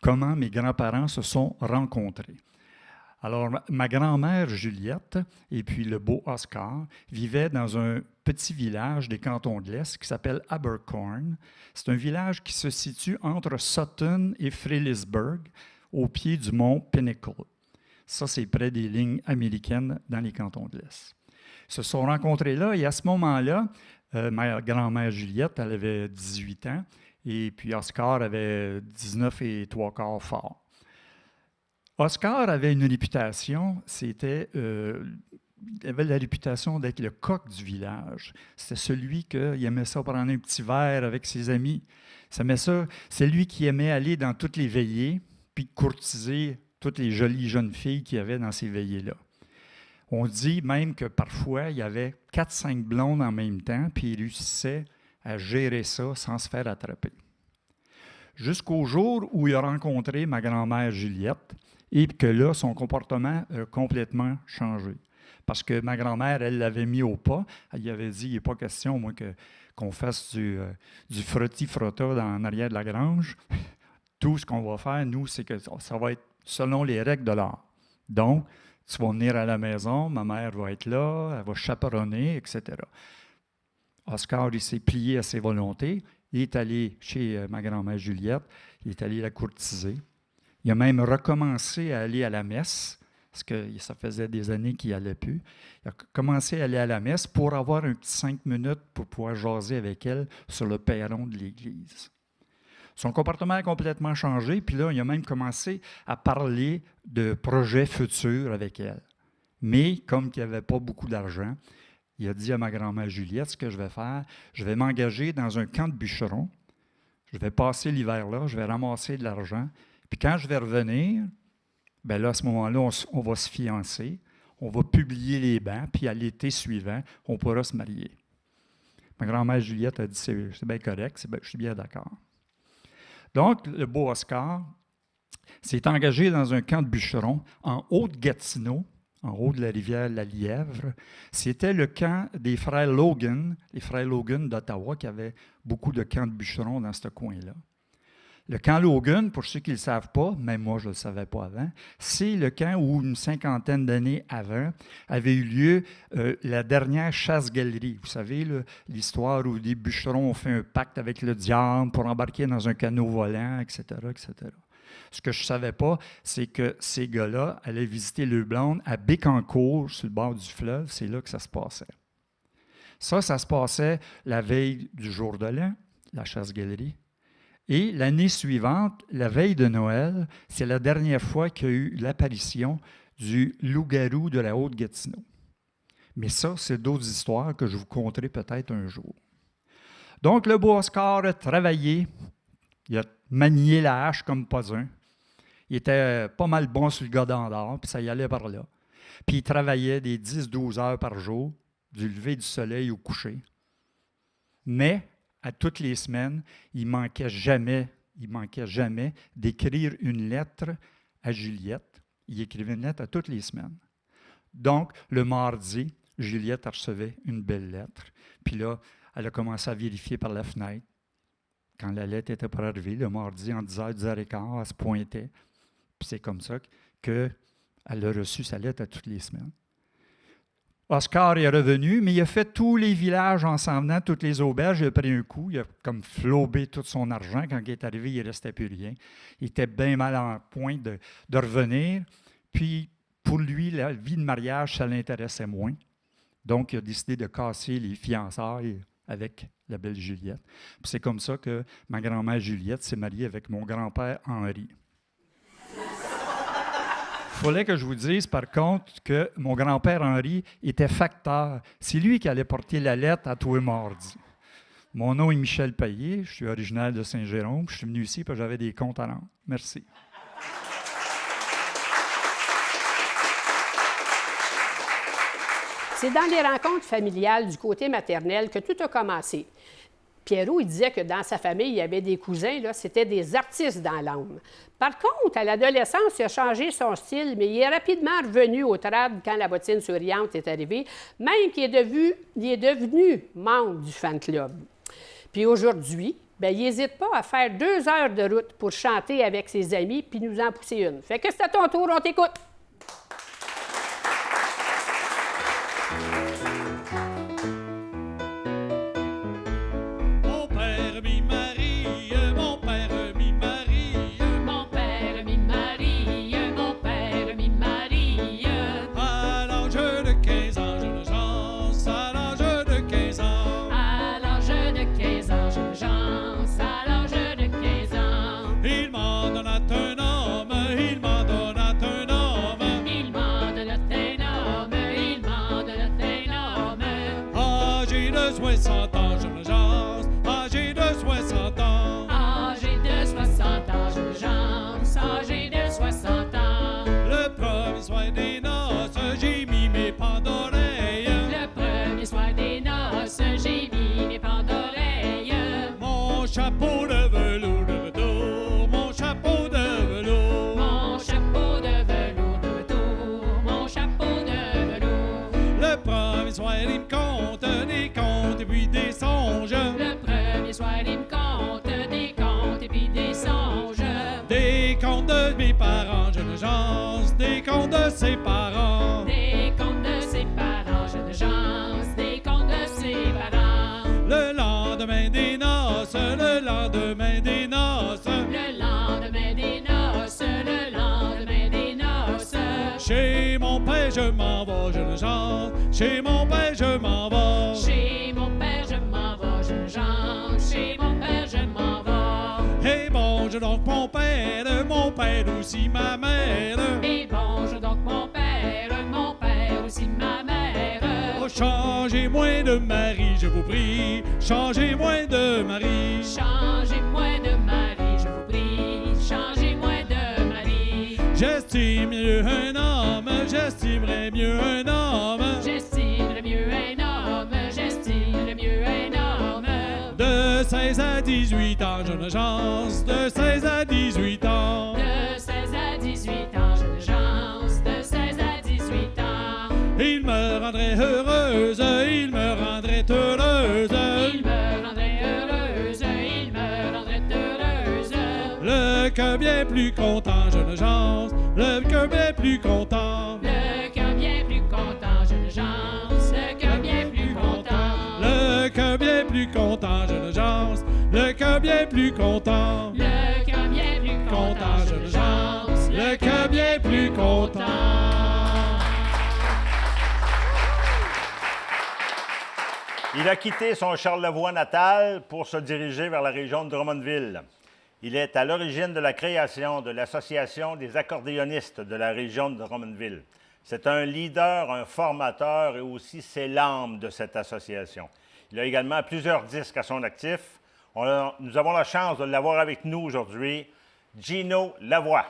comment mes grands-parents se sont rencontrés. Alors, ma grand-mère Juliette et puis le beau Oscar vivaient dans un petit village des cantons de l'Est qui s'appelle Abercorn. C'est un village qui se situe entre Sutton et Fredericksburg, au pied du mont Pinnacle. Ça, c'est près des lignes américaines dans les cantons de l'Est. Ils se sont rencontrés là et à ce moment-là, ma grand-mère Juliette, elle avait 18 ans et puis Oscar avait 19 et 3/4 fort. Oscar avait une réputation, il avait la réputation d'être le coq du village. C'était celui qui aimait ça prendre un petit verre avec ses amis. C'est lui qui aimait aller dans toutes les veillées puis courtiser toutes les jolies jeunes filles qu'il y avait dans ces veillées-là. On dit même que parfois, il y avait 4-5 blondes en même temps, puis il réussissait à gérer ça sans se faire attraper. Jusqu'au jour où il a rencontré ma grand-mère Juliette, et que là, son comportement a complètement changé. Parce que ma grand-mère, elle l'avait mis au pas. Elle lui avait dit, il n'est pas question, moi, qu'on fasse du frotti-frotta en arrière de la grange. Tout ce qu'on va faire, nous, c'est que ça va être selon les règles de l'art. Donc, tu vas venir à la maison, ma mère va être là, elle va chaperonner, etc. Oscar, il s'est plié à ses volontés. Il est allé chez ma grand-mère Juliette, il est allé la courtiser. Il a même recommencé à aller à la messe, parce que ça faisait des années qu'il n'allait plus. Il a commencé à aller à la messe pour avoir un petit 5 minutes pour pouvoir jaser avec elle sur le perron de l'église. Son comportement a complètement changé, puis là, il a même commencé à parler de projets futurs avec elle. Mais comme il n'y avait pas beaucoup d'argent, il a dit à ma grand-mère Juliette, ce que je vais faire, je vais m'engager dans un camp de bûcherons, je vais passer l'hiver là, je vais ramasser de l'argent, puis quand je vais revenir, bien là, à ce moment-là, on va se fiancer, on va publier les bans, puis à l'été suivant, on pourra se marier. Ma grand-mère Juliette a dit, c'est bien correct, je suis bien d'accord. Donc, le beau Oscar s'est engagé dans un camp de bûcherons en Haute-Gatineau, en haut de la rivière La Lièvre. C'était le camp des frères Logan, les frères Logan d'Ottawa, qui avaient beaucoup de camps de bûcherons dans ce coin-là. Le camp Logan, pour ceux qui ne le savent pas, même moi je ne le savais pas avant, c'est le camp où une 50aine d'années avant avait eu lieu la dernière chasse-galerie. Vous savez, l'histoire où des bûcherons ont fait un pacte avec le diable pour embarquer dans un canot volant, etc., etc. Ce que je ne savais pas, c'est que ces gars-là allaient visiter le blonde à Bécancour, sur le bord du fleuve. C'est là que ça se passait. Ça se passait la veille du jour de l'an, la chasse-galerie. Et l'année suivante, la veille de Noël, c'est la dernière fois qu'il y a eu l'apparition du loup-garou de la Haute-Gatineau. Mais ça, c'est d'autres histoires que je vous conterai peut-être un jour. Donc, le beau Oscar a travaillé, il a manié la hache comme pas un. Il était pas mal bon sur le godin d'or, puis ça y allait par là. Puis il travaillait des 10-12 heures par jour, du lever du soleil au coucher. Mais à toutes les semaines, il ne manquait jamais d'écrire une lettre à Juliette. Il écrivait une lettre à toutes les semaines. Donc, le mardi, Juliette recevait une belle lettre. Puis là, elle a commencé à vérifier par la fenêtre. Quand la lettre était pour arriver, le mardi, en 10h, 10h15, elle se pointait. Puis c'est comme ça qu'elle a reçu sa lettre à toutes les semaines. Oscar est revenu, mais il a fait tous les villages en s'en venant, toutes les auberges. Il a pris un coup, il a comme flobé tout son argent. Quand il est arrivé, il ne restait plus rien. Il était bien mal en point de revenir. Puis, pour lui, la vie de mariage, ça l'intéressait moins. Donc, il a décidé de casser les fiançailles avec la belle Juliette. Puis c'est comme ça que ma grand-mère Juliette s'est mariée avec mon grand-père Henri. Il fallait que je vous dise, par contre, que mon grand-père Henri était facteur. C'est lui qui allait porter la lettre à tous les mardis. Mon nom est Michel Payet, je suis originaire de Saint-Jérôme. Je suis venu ici parce que j'avais des comptes à rendre. Merci. C'est dans les rencontres familiales du côté maternel que tout a commencé. Pierrot, il disait que dans sa famille, il y avait des cousins, là, c'était des artistes dans l'âme. Par contre, à l'adolescence, il a changé son style, mais il est rapidement revenu au trad quand la bottine souriante est arrivée, même qu'il est devenu membre du fan club. Puis aujourd'hui, bien, il n'hésite pas à faire 2 heures de route pour chanter avec ses amis puis nous en pousser une. Fait que c'est à ton tour, on t'écoute! Ses parents. Des contes de ses parents, jeune gens, des contes de ses parents. Le lendemain des noces, le lendemain des noces. Le lendemain des noces, le lendemain des noces. Chez mon père, je m'en vais, jeune gens. Chez mon père, je m'en vais. Chez mon père, je m'en vais, jeune gens. Chez mon père, je m'en vais. Et bonjour donc mon père aussi ma mère. Et bonjour donc mon père aussi ma mère. Oh, changez-moi de mari, je vous prie. Changez-moi de mari. Changez-moi de mari, je vous prie. Changez-moi de mari. J'estime mieux un homme, j'estimerais mieux un homme. J'estimerais mieux un homme, j'estimerais mieux un homme. De 16 à 18 ans, jeune agence, de 16 à 18 ans. De 16 à 18 ans, jeune agence, de 16 à 18 ans. Il me rendrait heureuse, il me rendrait heureuse. Il me rendrait heureuse, il me rendrait heureuse. Le cœur bien plus content, jeune agence, le cœur bien plus content. Le cœur bien plus content, jeune agence, le cœur bien plus content. Le cœur bien plus content, jeune agence, le cœur bien plus content. Le cœur bien plus content, jeune agence, le cœur bien plus content. Il a quitté son Charlevoix natal pour se diriger vers la région de Drummondville. Il est à l'origine de la création de l'Association des accordéonistes de la région de Drummondville. C'est un leader, un formateur et aussi c'est l'âme de cette association. Il a également plusieurs disques à son actif. Nous avons la chance de l'avoir avec nous aujourd'hui, Gino Lavoie.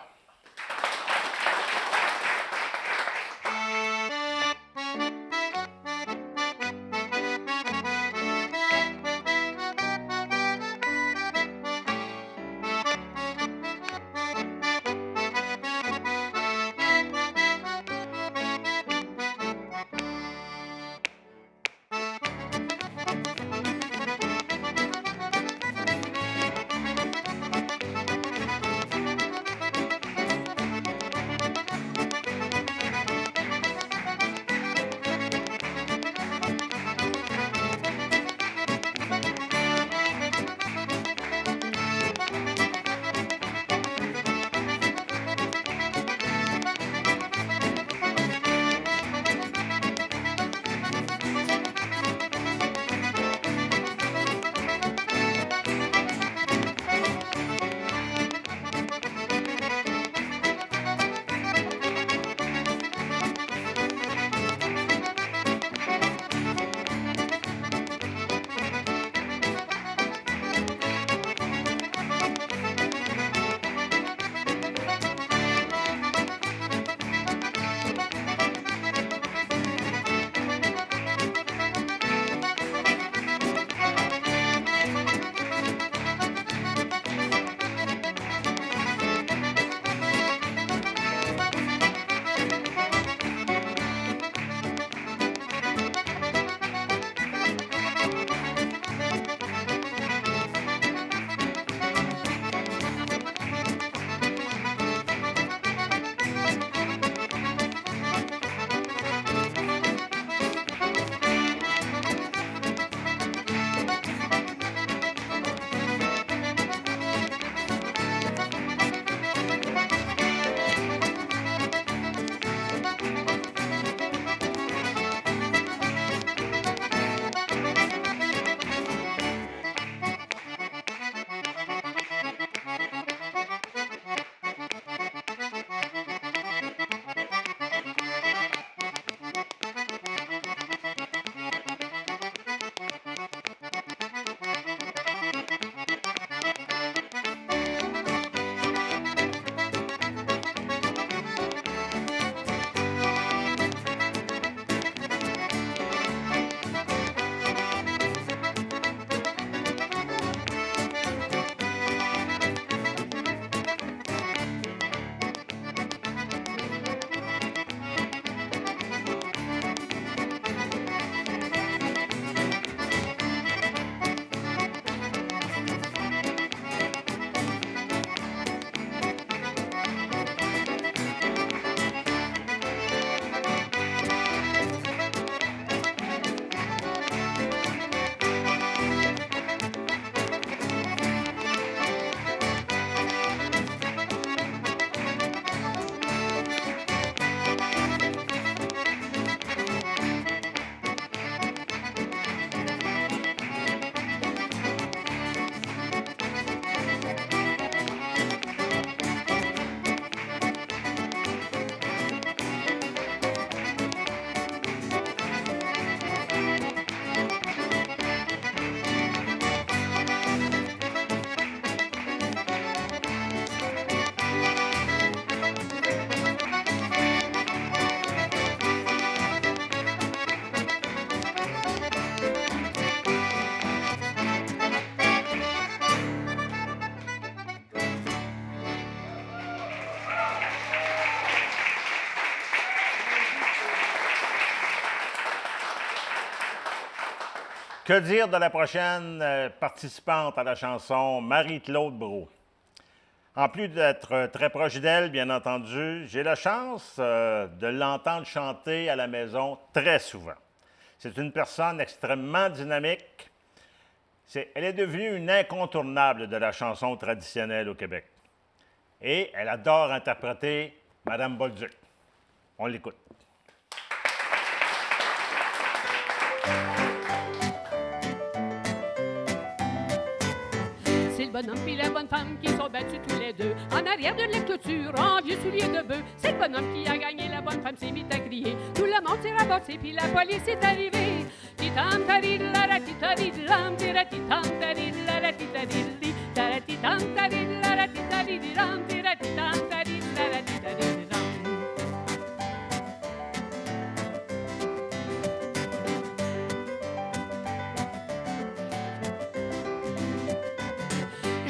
Que dire de la prochaine participante à la chanson, Marie-Claude Brault? En plus d'être très proche d'elle, bien entendu, j'ai la chance de l'entendre chanter à la maison très souvent. C'est une personne extrêmement dynamique. Elle est devenue une incontournable de la chanson traditionnelle au Québec. Et elle adore interpréter Mme Bolduc. On l'écoute. C'est le bonhomme puis la bonne femme qui sont battus tous les deux en arrière de la clôture, en vieux souliers de bœuf. C'est le bonhomme qui a gagné, la bonne femme s'est mise à crier. Tout le monde s'est ramassé puis la police est arrivée. Titam taridla titadilam tiratitam taridla titadilli taratitam taridla titadilam tiratitam taridla titadilam.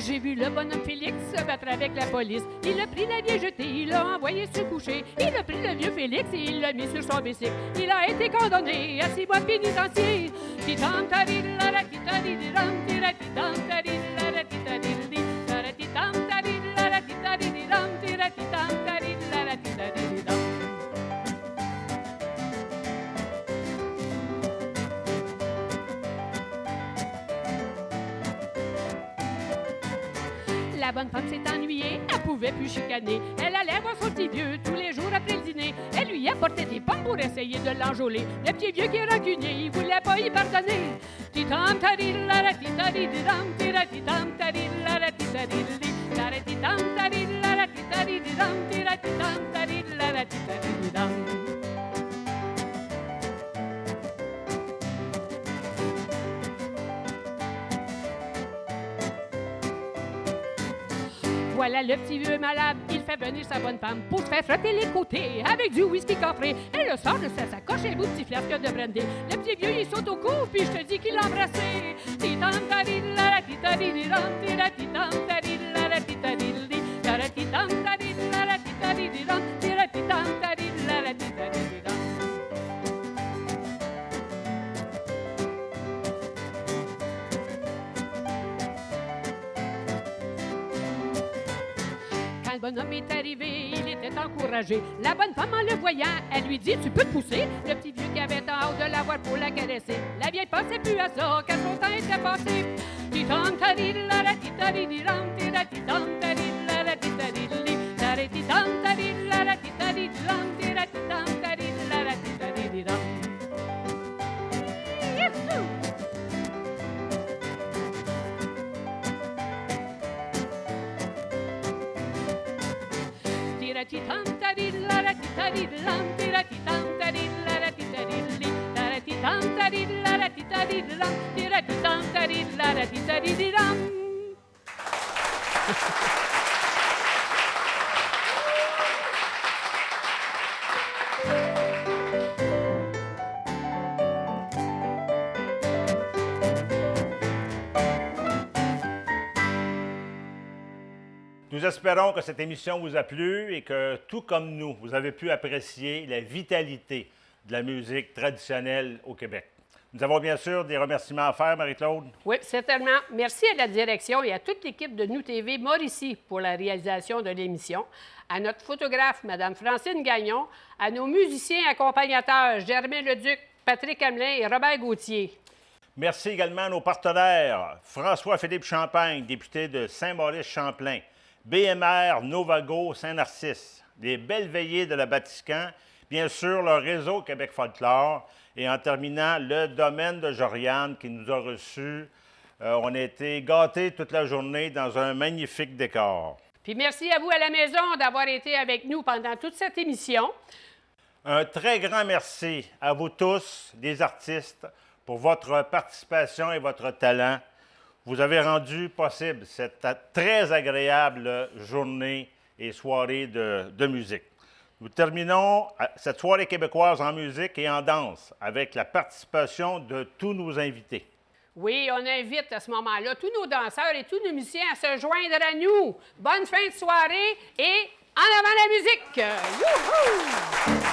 J'ai vu le bonhomme Félix se battre avec la police. Il a pris la vieille jetée, il l'a envoyé se coucher. Il a pris le vieux Félix et il l'a mis sur son bicycle. Il a été condamné à 6 mois de pénitencier. Titam taridla titadilam tiratitam taridla titadilli taratitam taridla titadilam tiratitam taridla titadilam. La bonne femme s'est ennuyée, elle pouvait plus chicaner. Elle allait voir son petit vieux tous les jours après le dîner. Elle lui apportait des pommes pour essayer de l'enjôler. Le petit vieux qui est rancunier, il voulait pas y pardonner. Titam taridla titadilam tiratitam taridla titadilli taratitam taridla titadilam tiratitam taridla titadilam. Voilà le petit vieux malade, il fait venir sa bonne femme pour se faire frotter les côtés avec du whisky coffré. Elle le sort de sa sacoche et un beau petit flasque de brandy. Le petit vieux, il saute au cou, puis je te dis qu'il l'a embrassé. Titam taridla titadilam tiratitam taridla titadilli taratitam taridla titadilam tiratitam taridla titadilam. Le bonhomme est arrivé, il était encouragé. La bonne femme, en le voyant, elle lui dit « Tu peux te pousser ?» Le petit vieux qui avait tant hâte de la voir pour la caresser. La vieille pensait plus à ça, car son temps était passé. Titam taridla titadilam tiratitam taridla titadilli taratitam taridla titadilam tiratitam taridla titadilam. Tiratitam taridla titadilam tiratitam taridla titadilli taratitam taridla titadilam tiratitam taridla titadilam. Nous espérons que cette émission vous a plu et que, tout comme nous, vous avez pu apprécier la vitalité de la musique traditionnelle au Québec. Nous avons bien sûr des remerciements à faire, Marie-Claude. Oui, certainement. Merci à la direction et à toute l'équipe de Nous TV Mauricie pour la réalisation de l'émission, à notre photographe, Mme Francine Gagnon, à nos musiciens accompagnateurs, Germain Leduc, Patrick Hamelin et Robert Gauthier. Merci également à nos partenaires, François-Philippe Champagne, député de Saint-Maurice-Champlain, BMR Novago Saint-Narcisse, les Belles Veillées de la Batiscan, bien sûr le réseau Québec Folklore et en terminant le domaine de Joriane qui nous a reçus. On a été gâtés toute la journée dans un magnifique décor. Puis merci à vous à la maison d'avoir été avec nous pendant toute cette émission. Un très grand merci à vous tous, les artistes, pour votre participation et votre talent. Vous avez rendu possible cette très agréable journée et soirée de musique. Nous terminons cette soirée québécoise en musique et en danse avec la participation de tous nos invités. Oui, on invite à ce moment-là tous nos danseurs et tous nos musiciens à se joindre à nous. Bonne fin de soirée et en avant la musique! Youhou!